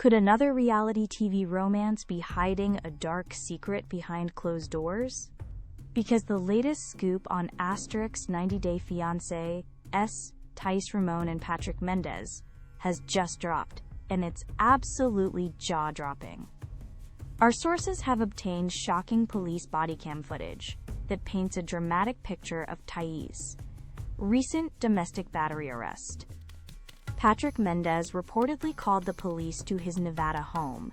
Could another reality TV romance be hiding a dark secret behind closed doors? Because the latest scoop on Asterix 90-Day Fiancé, Thais Ramone and Patrick Mendes, has just dropped, and it's absolutely jaw-dropping. Our sources have obtained shocking police bodycam footage that paints a dramatic picture of Thais' recent domestic battery arrest. Patrick Mendes reportedly called the police to his Nevada home,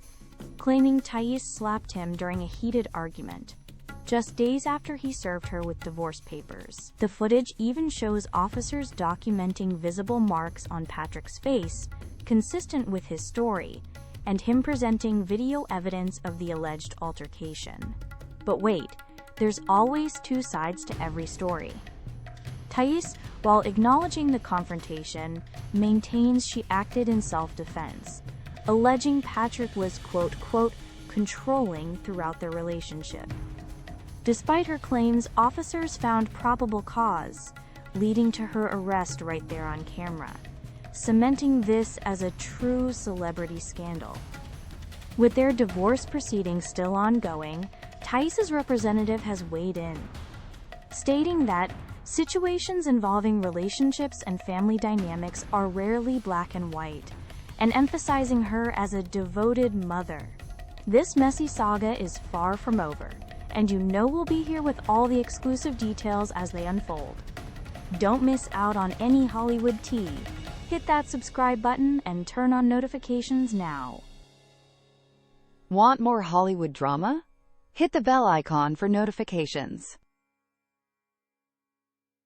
claiming Thais slapped him during a heated argument, just days after he served her with divorce papers. The footage even shows officers documenting visible marks on Patrick's face, consistent with his story, and him presenting video evidence of the alleged altercation. But wait, there's always two sides to every story. Thais, while acknowledging the confrontation, maintains she acted in self-defense, alleging Patrick was quote, controlling throughout their relationship. Despite her claims, officers found probable cause, leading to her arrest right there on camera, cementing this as a true celebrity scandal. With their divorce proceedings still ongoing, Thais' representative has weighed in, stating that situations involving relationships and family dynamics are rarely black and white, and emphasizing her as a devoted mother. This messy saga is far from over, and you know we'll be here with all the exclusive details as they unfold. Don't miss out on any Hollywood tea. Hit that subscribe button and turn on notifications now. Want more Hollywood drama? Hit the bell icon for notifications.